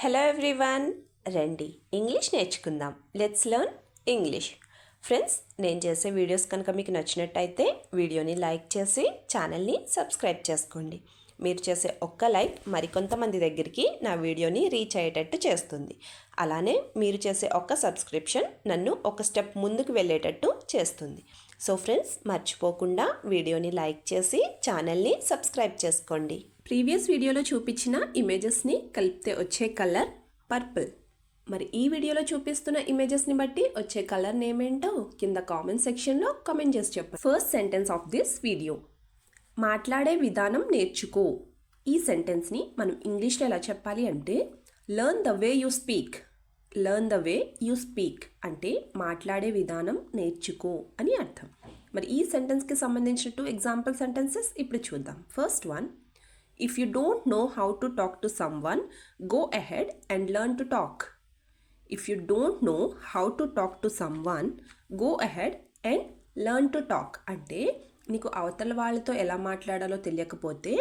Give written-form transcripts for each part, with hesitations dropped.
Hello everyone, రండి English నేర్చుకుందాం. Let's learn English. Friends, నేను చేసే వీడియోస్ కనుక మీకు నచ్చినట్టయితే వీడియోని లైక్ చేసి ఛానల్ని సబ్స్క్రైబ్ చేసుకోండి. మీరు చేసే ఒక్క లైక్ మరికొంతమంది దగ్గరికి నా వీడియోని రీచ్ అయ్యేటట్టు చేస్తుంది. అలానే మీరు చేసే ఒక్క సబ్స్క్రిప్షన్ నన్ను ఒక స్టెప్ ముందుకు వెళ్ళేటట్టు చేస్తుంది. సో ఫ్రెండ్స్, మర్చిపోకుండా వీడియోని లైక్ చేసి ఛానల్ని సబ్స్క్రైబ్ చేసుకోండి. ప్రీవియస్ వీడియోలో చూపించిన ఇమేజెస్ని కలిపితే వచ్చే కలర్ పర్పుల్. మరి ఈ వీడియోలో చూపిస్తున్న ఇమేజెస్ని బట్టి వచ్చే కలర్ నేమ్ ఏంటో కింద కామెంట్ సెక్షన్లో కామెంట్ చేసి చెప్పండి. First sentence of this video, మాట్లాడే విధానం నేర్చుకో. ఈ సెంటెన్స్ని మనం ఇంగ్లీష్లో ఎలా చెప్పాలి అంటే learn the way you speak. Learn the way you speak అంటే మాట్లాడే విధానం నేర్చుకో అని అర్థం. మరి ఈ సెంటెన్స్కి సంబంధించిన 2 ఎగ్జాంపుల్ సెంటెన్సెస్ ఇప్పుడు చూద్దాం. First one, if you don't know how to talk to someone, go ahead and learn to talk. If you don't know how to talk to someone, go ahead and learn to talk. అంటే నీకు అవతల వాళ్ళతో ఎలా మాట్లాడాలో తెలియకపోతే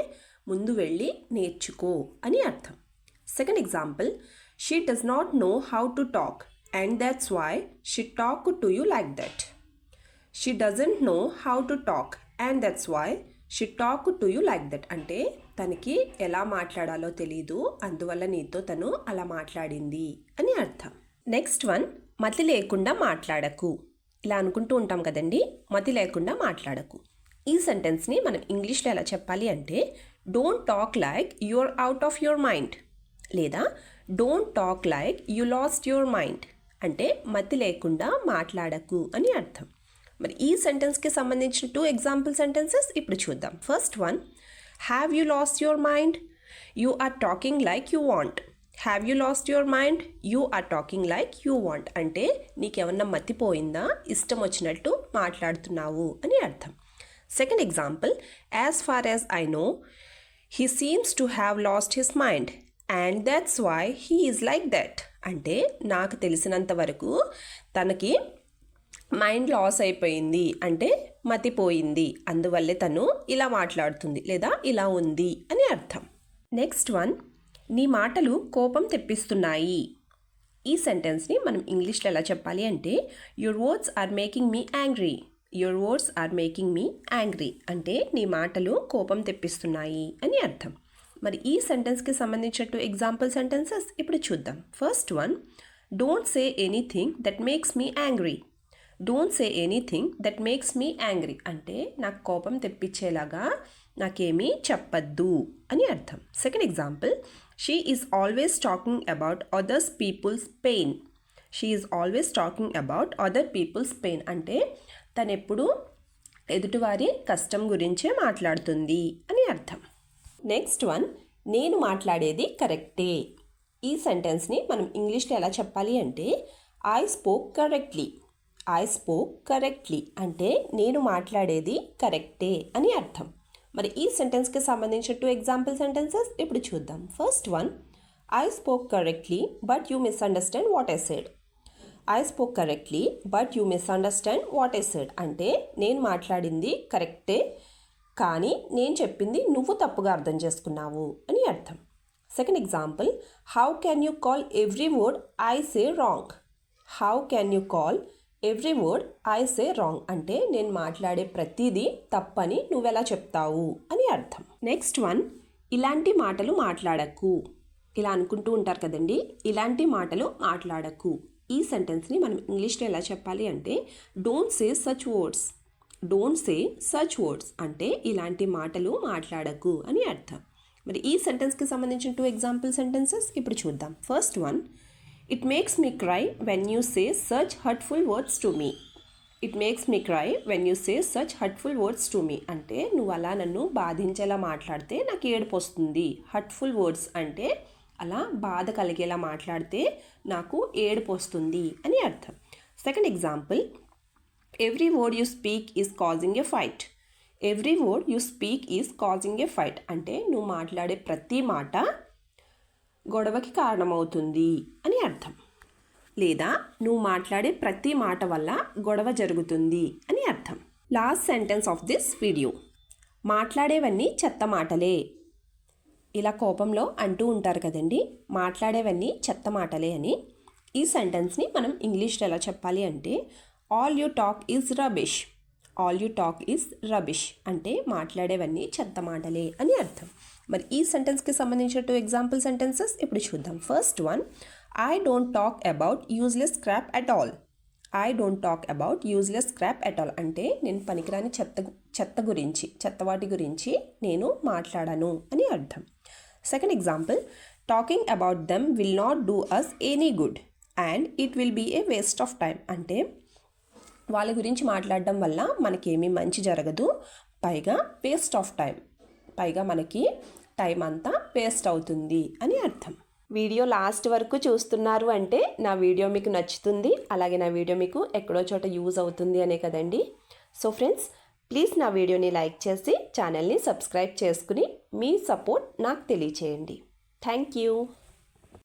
ముందు వెళ్ళి నేర్చుకో అని అర్థం. Second example, she does not know how to talk and that's why she talked to you like that. She doesn't know how to talk and that's why she talked to you like that. అంటే తనకి ఎలా మాట్లాడాలో తెలీదు, అందువల్ల నీతో తను అలా మాట్లాడింది అని అర్థం. నెక్స్ట్ వన్, మతి లేకుండా మాట్లాడకు. ఇలా అనుకుంటూ ఉంటాం కదండి, మతి లేకుండా మాట్లాడకు. ఈ సెంటెన్స్ని మనం ఇంగ్లీష్లో ఎలా చెప్పాలి అంటే don't talk like you're out of your mind, లేదా don't talk like you lost your mind. అంటే మతి లేకుండా మాట్లాడకు అని అర్థం. మరి ఈ సెంటెన్స్కి సంబంధించిన 2 ఎగ్జాంపుల్ సెంటెన్సెస్ ఇప్పుడు చూద్దాం. First one, have you lost your mind, you are talking like you want. Have you lost your mind, you are talking like you want. అంటే నీకేమన్నా మతిపోయిందా, ఇష్టం వచ్చినట్టు మాట్లాడుతున్నావు అని అర్థం. Second example, as far as I know he seems to have lost his mind and that's why he is like that. అంటే నాకు తెలిసినంత వరకు తనకి మైండ్ లాస్ అయిపోయింది, అంటే మతిపోయింది, అందువల్లే తను ఇలా మాట్లాడుతుంది లేదా ఇలా ఉంది అని అర్థం. నెక్స్ట్ వన్, నీ మాటలు కోపం తెప్పిస్తున్నాయి. ఈ సెంటెన్స్ని మనం ఇంగ్లీష్లో ఎలా చెప్పాలి అంటే your words are making me angry. Your words are making me angry అంటే నీ మాటలు కోపం తెప్పిస్తున్నాయి అని అర్థం. మరి ఈ సెంటెన్స్కి సంబంధించిన 2 ఎగ్జాంపుల్ సెంటెన్సెస్ ఇప్పుడు చూద్దాం. First one, don't say anything that makes me angry. Don't say anything that makes me angry అంటే నాకు కోపం తెప్పించేలాగా నాకేమీ చెప్పద్దు అని అర్థం. Second example, she is always talking about others people's pain. She is always talking about other people's pain అంటే తను ఎప్పుడు ఎదుటివారి కష్టం గురించే మాట్లాడుతుంది అని అర్థం. నెక్స్ట్ వన్, నేను మాట్లాడేది కరెక్టే. ఈ సెంటెన్స్ని మనం ఇంగ్లీష్లో ఎలా చెప్పాలి అంటే I spoke correctly. I spoke correctly అంటే నేను మాట్లాడేది కరెక్టే అని అర్థం. మరి ఈ సెంటెన్స్కి సంబంధించిన 2 ఎగ్జాంపుల్ సెంటెన్సెస్ ఇప్పుడు చూద్దాం. First one, I spoke correctly but you misunderstand what I said. I spoke correctly but you misunderstand what I said అంటే నేను మాట్లాడింది కరెక్టే, కానీ నేను చెప్పింది నువ్వు తప్పుగా అర్థం చేసుకున్నావు అని అర్థం. Second example, how can you call every word I say wrong. How can you call every word I say wrong అంటే నేను మాట్లాడే ప్రతిదీ తప్పని నువ్వెలా చెప్తావు అని అర్థం. నెక్స్ట్ వన్, ఇలాంటి మాటలు మాట్లాడకు. ఇలా అనుకుంటూ ఉంటారు కదండి, ఇలాంటి మాటలు మాట్లాడకు. ఈ సెంటెన్స్ని మనం ఇంగ్లీష్లో ఎలా చెప్పాలి అంటే don't say such words. Don't say such words అంటే ఇలాంటి మాటలు మాట్లాడకు అని అర్థం. మరి ఈ సెంటెన్స్కి సంబంధించిన 2 ఎగ్జాంపుల్ సెంటెన్సెస్ ఇప్పుడు చూద్దాం. First one, it makes me cry when you say such hurtful words to me. It makes me cry when you say such hurtful words to me అంటే నువ్వు అలా నన్ను బాధించేలా మాట్లాడితే నాకు ఏడుపు వస్తుంది. హర్ట్ఫుల్ వర్డ్స్ అంటే అలా బాధ కలిగేలా మాట్లాడితే నాకు ఏడుపు వస్తుంది అని అర్థం. Second example, every word you speak is causing a fight. Every word you speak is causing a fight అంటే నువ్వు మాట్లాడే ప్రతి మాట గొడవకి కారణమవుతుంది అని అర్థం, లేదా నువ్వు మాట్లాడే ప్రతి మాట వల్ల గొడవ జరుగుతుంది అని అర్థం. Last sentence of this video, మాట్లాడేవన్నీ చెత్త మాటలే. ఇలా కోపంలో అంటూ ఉంటారు కదండి, మాట్లాడేవన్నీ చెత్త మాటలే అని. ఈ సెంటెన్స్ని మనం ఇంగ్లీష్లో ఎలా చెప్పాలి అంటే, all you talk is rubbish. All you talk is rubbish అంటే మాట్లాడేవన్నీ చెత్త మాటలే అని అర్థం. మరి ఈ సెంటెన్స్కి సంబంధించిన 2 ఎగ్జాంపుల్ సెంటెన్సెస్ ఇప్పుడు చూద్దాం. First one, I don't talk about useless scrap at all. I don't talk about useless scrap at all అంటే నేను పనికిరాని చెత్తవాటి గురించి నేను మాట్లాడను అని అర్థం. Second example, talking about them will not do us any good and it will be a waste of time అంటే వాళ్ళ గురించి మాట్లాడడం వల్ల మనకేమీ మంచి జరగదు, పైగా వేస్ట్ ఆఫ్ టైం, పైగా మనకి టైం అంతా వేస్ట్ అవుతుంది అని అర్థం. వీడియో లాస్ట్ వరకు చూస్తున్నారు అంటే నా వీడియో మీకు నచ్చుతుంది, అలాగే నా వీడియో మీకు ఎక్కడో చోట యూజ్ అవుతుంది అనే కదండి. సో ఫ్రెండ్స్, ప్లీజ్ నా వీడియోని లైక్ చేసి ఛానల్ని సబ్స్క్రైబ్ చేసుకుని మీ సపోర్ట్ నాకు తెలియచేయండి. Thank you.